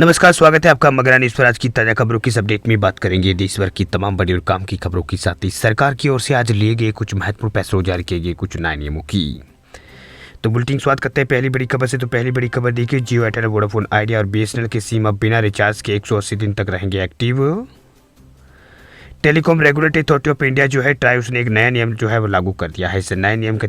नमस्कार, स्वागत है आपका मगरा न्यूज़ पर। आज की ताज़ा खबरों की अपडेट में बात करेंगे देश भर की तमाम बड़ी और काम की खबरों के साथ ही सरकार की ओर से आज लिए गए कुछ महत्वपूर्ण फैसलों जारी किए गए कुछ नए नियमों की। तो बुलेटिन शुरुआत करते हैं पहली बड़ी खबर से। तो पहली बड़ी खबर देखिए, जियो, एयरटेल, वोडाफोन आइडिया और बीएसएनएल की सिम अब बिना रिचार्ज के 180 दिन तक रहेंगे active. Telecom regulatory authority of India जो है ट्राई, उसने एक नया नियम जो है वो लागू कर दिया है। इस नए नियम के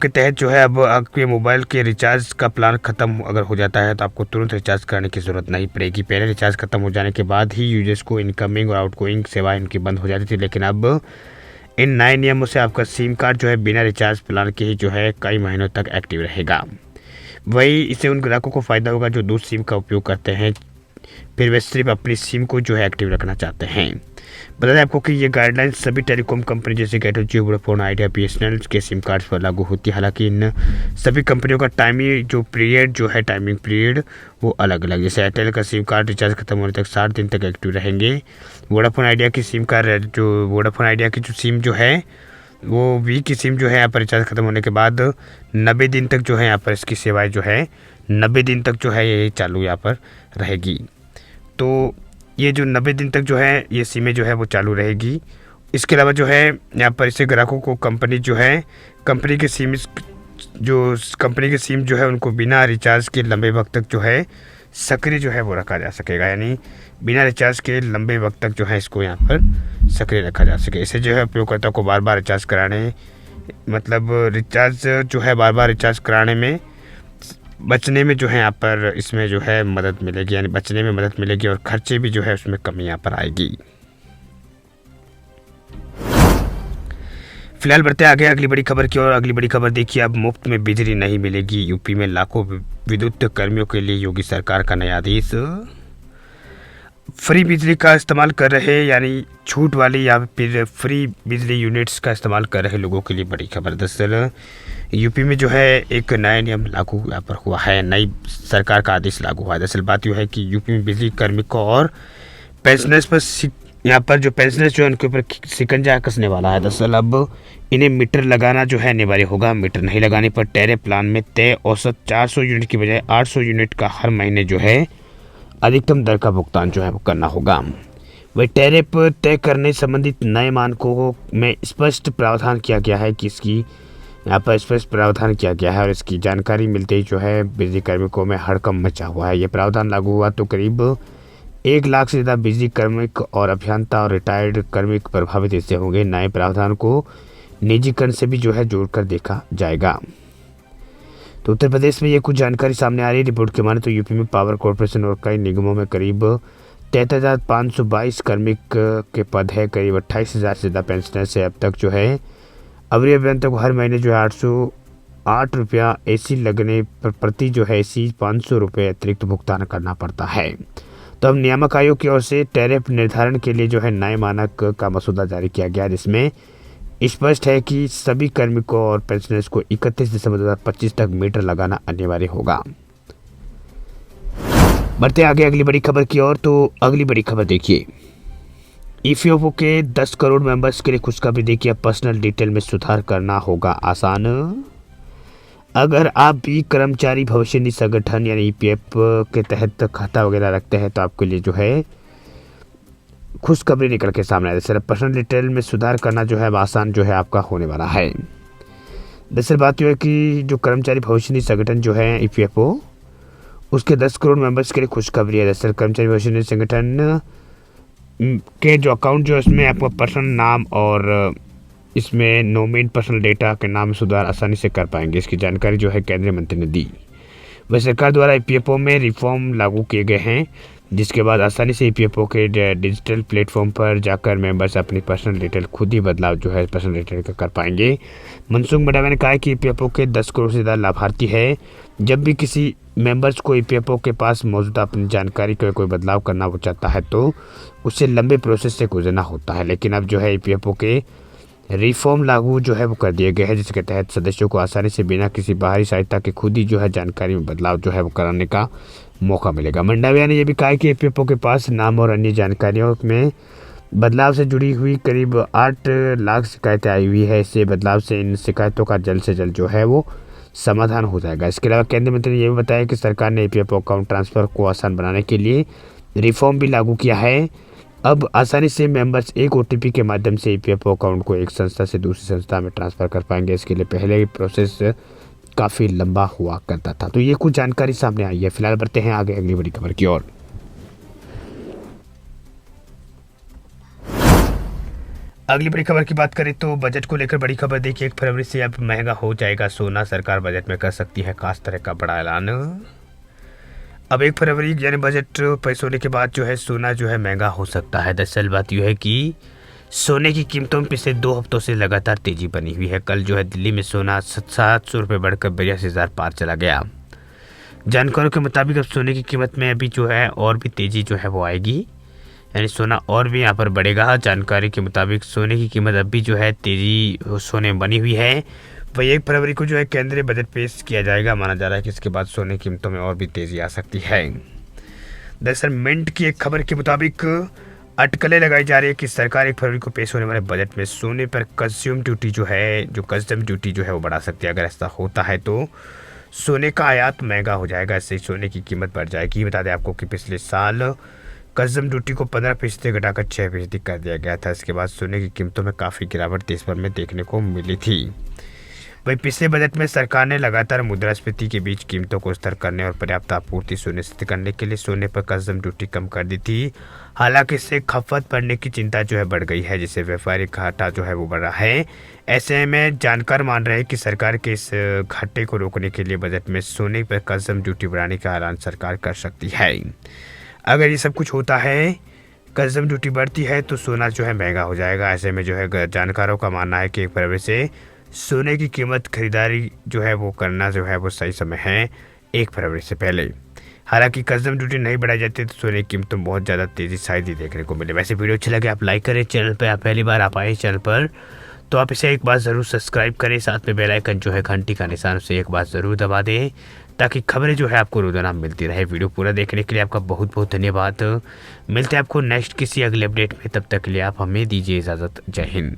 तहत जो है अब आपके मोबाइल के रिचार्ज का प्लान ख़त्म अगर हो जाता है तो आपको तुरंत रिचार्ज करने की ज़रूरत नहीं पड़ेगी। पहले रिचार्ज ख़त्म हो जाने के बाद ही यूजर्स को इनकमिंग और आउटगोइंग सेवाएं इनकी बंद हो जाती थी, लेकिन अब इन नए नियमों से आपका सिम कार्ड जो है बिना रिचार्ज प्लान के ही जो है कई महीनों तक एक्टिव रहेगा। वही इससे उन ग्राहकों को फ़ायदा होगा जो दूसरी सिम का उपयोग करते हैं, फिर वे सिर्फ अपनी सिम को जो है एक्टिव रखना चाहते हैं। बता दें आपको कि ये गाइडलाइंस सभी टेलीकॉम कंपनी जैसे एयरटेल, जियो, वोडाफोन आइडिया, बीएसएनएल के सिम कार्ड्स पर लागू होती है। हालांकि इन सभी कंपनियों का टाइमिंग पीरियड वो अलग अलग। जैसे एयरटेल का सिम कार्ड रिचार्ज खत्म होने तक 60 दिन तक एक्टिव रहेंगे। वोडाफोन आइडिया की सिम सिम जो है वो वी की सिम जो है यहाँ पर रिचार्ज खत्म होने के बाद 90 दिन तक जो है यहाँ पर इसकी सेवाएँ जो है 90 दिन तक जो है ये चालू यहाँ पर रहेगी। तो ये जो 90 दिन तक जो है ये सिमें जो है वो चालू रहेगी। इसके अलावा जो है यहाँ पर इससे ग्राहकों को कंपनी की सिम जो है उनको बिना रिचार्ज के लंबे वक्त तक जो है सक्रिय जो है वो रखा जा सकेगा। यानी बिना रिचार्ज के लंबे वक्त तक जो है इसको यहाँ पर सक्रिय रखा जा सके। इसे जो है उपयोगकर्ता को बार बार रिचार्ज कराने में बचने में जो है यहाँ पर इसमें जो है मदद मिलेगी, यानी बचने में मदद मिलेगी और खर्चे भी जो है उसमें कमी यहाँ पर आएगी। फिलहाल बढ़ते आगे अगली बड़ी खबर की ओर। अगली बड़ी खबर देखिए, अब मुफ्त में बिजली नहीं मिलेगी। यूपी में लाखों विद्युत कर्मियों के लिए योगी सरकार का नया आदेश। फ्री बिजली का इस्तेमाल कर रहे, यानी छूट वाली या फिर फ्री बिजली यूनिट्स का इस्तेमाल कर रहे लोगों के लिए बड़ी खबर। दरअसल यूपी में जो है एक नया नियम लागू यहाँ पर हुआ है, नई सरकार का आदेश लागू हुआ है। दरअसल बात यह है कि यूपी में बिजली कार्मिकों और पेंशनर्स पर यहाँ पर जो पेंशनर्स जो है उनके ऊपर शिकंजा कसने वाला है। दरअसल अब इन्हें मीटर लगाना जो है अनिवार्य होगा। मीटर नहीं लगाने पर टैरिफ प्लान में तय औसत 400 यूनिट की बजाय 800 यूनिट का हर महीने जो है अधिकतम दर का भुगतान जो है वो करना होगा। वही टैरिफ तय करने संबंधित नए मानकों में स्पष्ट प्रावधान किया गया है और इसकी जानकारी मिलते ही जो है बिजली कार्मिकों में हड़कंप मचा हुआ है। ये प्रावधान लागू हुआ तो करीब 1 लाख से ज़्यादा बिजली कार्मिक और अभियंता और रिटायर्ड कार्मिक प्रभावित इससे होंगे। नए प्रावधान को निजीकरण से भी जो है जोड़कर देखा जाएगा। तो उत्तर प्रदेश में ये कुछ जानकारी सामने आ रही है। रिपोर्ट के माने तो यूपी में पावर कॉर्पोरेशन और कई निगमों में करीब 73,522 कार्मिक के पद है। करीब 28,000 से ज़्यादा पेंशनर से अब तक जो है अवरी अभियंता को हर महीने जो है 808 रुपया एसी लगने पर प्रति जो है एसी 500 रुपये अतिरिक्त भुगतान करना पड़ता है। तो अब नियामक आयोग की ओर से टैरिफ निर्धारण के लिए जो है नए मानक का मसौदा जारी किया गया, जिसमें स्पष्ट है कि सभी कार्मिकों और पेंशनर्स को 31 दिसंबर 2025 तक मीटर लगाना अनिवार्य होगा। बढ़ते आगे अगली बड़ी खबर की ओर। तो अगली बड़ी खबर देखिए, ईपीएफओ के 10 करोड़ मेंबर्स के लिए खुशखबरी देखिए, पर्सनल डिटेल में सुधार करना होगा आसान। अगर आप भी कर्मचारी भविष्य निधि संगठन यानी ईपीएफ के तहत खाता वगैरह रखते हैं तो आपके लिए जो है खुशखबरी निकल के सामने आए। दरअसल पर्सनल डिटेल में सुधार करना जो है आसान जो है आपका होने वाला है। दरअसल बात यह है कि जो कर्मचारी भविष्य निधि संगठन जो है ईपीएफओ, उसके 10 करोड़ मेंबर्स के लिए खुशखबरी है। दरअसल कर्मचारी भविष्य निधि संगठन के जो अकाउंट जो इसमें आपका पर्सनल नाम और इसमें नोमेन पर्सनल डेटा के नाम में सुधार आसानी से कर पाएंगे। इसकी जानकारी जो है केंद्रीय मंत्री ने दी। वह सरकार द्वारा ईपीएफओ में रिफॉर्म लागू किए गए हैं, जिसके बाद आसानी से ईपीएफओ के डिजिटल प्लेटफॉर्म पर जाकर मेंबर्स अपनी पर्सनल डिटेल खुद ही बदलाव जो है पर्सनल डिटेल का कर पाएंगे। मनसुख मंडाविया ने कहा कि ईपीएफओ के 10 करोड़ से ज़्यादा लाभार्थी है। जब भी किसी मेंबर्स को ईपीएफओ के पास मौजूदा अपनी जानकारी का कोई बदलाव करना वो चाहता है तो उससे लंबे प्रोसेस से गुजरना होता है, लेकिन अब जो है ईपीएफओ के रिफॉर्म लागू जो है वो कर दिए गए हैं, जिसके तहत सदस्यों को आसानी से बिना किसी बाहरी सहायता के खुद ही जो है जानकारी में बदलाव जो है वो कराने का मौका मिलेगा। मंडाविया ने यह भी कहा कि ईपीएफओ के पास नाम और अन्य जानकारियों में बदलाव से जुड़ी हुई करीब 8 लाख शिकायतें आई हुई है। इससे बदलाव से इन शिकायतों का जल्द से जल्द जो है वो समाधान हो जाएगा। इसके अलावा केंद्रीय मंत्री ने यह भी बताया कि सरकार ने ईपीएफओ अकाउंट ट्रांसफ़र को आसान बनाने के लिए रिफॉर्म भी लागू किया है। अब आसानी से मेंबर्स एक ओटीपी के माध्यम से ईपीएफओ अकाउंट को एक संस्था से दूसरी संस्था में ट्रांसफ़र कर पाएंगे। इसके लिए पहले प्रोसेस काफ़ी लंबा हुआ करता था। तो ये कुछ जानकारी सामने आई है। फिलहाल बढ़ते हैं आगे अगली बड़ी खबर की ओर। अगली बड़ी खबर की बात करें तो बजट को लेकर बड़ी खबर देखिए। 1 फरवरी से अब महंगा हो जाएगा सोना, सरकार बजट में कर सकती है खास तरह का बड़ा ऐलान। अब 1 फरवरी यानी बजट पेश होने के बाद जो है सोना जो है महंगा हो सकता है। दरअसल बात यह है कि सोने की कीमतों में पिछले 2 हफ्तों से लगातार तेजी बनी हुई है। कल जो है दिल्ली में सोना 700 रुपये बढ़कर 82,000 पार चला गया। जानकारों के मुताबिक अब सोने की कीमत में अभी जो है और भी तेजी जो है वो आएगी, यानी सोना और भी यहाँ पर बढ़ेगा। जानकारी के मुताबिक सोने की कीमत अब भी जो है तेजी सोने में बनी हुई है। वही 1 फरवरी को जो है केंद्रीय बजट पेश किया जाएगा। माना जा रहा है कि इसके बाद सोने की कीमतों में और भी तेजी आ सकती है। दरअसल मिंट की एक खबर के मुताबिक अटकलें लगाई जा रही है कि सरकार 1 फरवरी को पेश होने वाले बजट में सोने पर कस्टम ड्यूटी जो है वो बढ़ा सकती है। अगर ऐसा होता है तो सोने का आयात महंगा हो जाएगा, इससे सोने की कीमत बढ़ जाएगी। बता दें आपको कि पिछले साल कस्टम ड्यूटी को 15% से घटाकर 6% कर दिया गया था। इसके बाद सोने की कीमतों में काफ़ी गिरावट देश भर में देखने को मिली थी। वहीं पिछले बजट में सरकार ने लगातार मुद्रास्फीति के बीच कीमतों को स्थिर करने और पर्याप्त आपूर्ति सुनिश्चित करने के लिए सोने पर कस्टम ड्यूटी कम कर दी थी। हालांकि इससे खपत बढ़ने की चिंता जो है बढ़ गई है, जिससे व्यापारिक घाटा जो है वो बढ़ रहा है। ऐसे में जानकार मान रहे हैं कि सरकार के इस घाटे को रोकने के लिए बजट में सोने पर कस्टम ड्यूटी बढ़ाने का ऐलान सरकार कर सकती है। अगर ये सब कुछ होता है, कस्टम ड्यूटी बढ़ती है, तो सोना जो है महंगा हो जाएगा। ऐसे में जो है जानकारों का मानना है कि 1 फरवरी से सोने की कीमत खरीदारी जो है वो करना जो है वो सही समय है 1 फरवरी से पहले। हालांकि कस्टम ड्यूटी नहीं बढ़ाई जाती तो सोने की कीमतों में बहुत ज़्यादा तेज़ी शायद ही देखने को मिले। वैसे वीडियो अच्छी लगे आप लाइक करें। चैनल पर आप पहली बार आप आए चैनल पर तो आप इसे एक बार ज़रूर सब्सक्राइब करें। साथ में बेल आइकन जो है घंटी का निशान उसे एक बार ज़रूर दबा दें ताकि खबरें जो है आपको रोजाना मिलती रहे। वीडियो पूरा देखने के लिए आपका बहुत बहुत धन्यवाद। मिलते हैं आपको नेक्स्ट किसी अगले अपडेट में, तब तक के लिए आप हमें दीजिए इजाज़त। जय हिंद।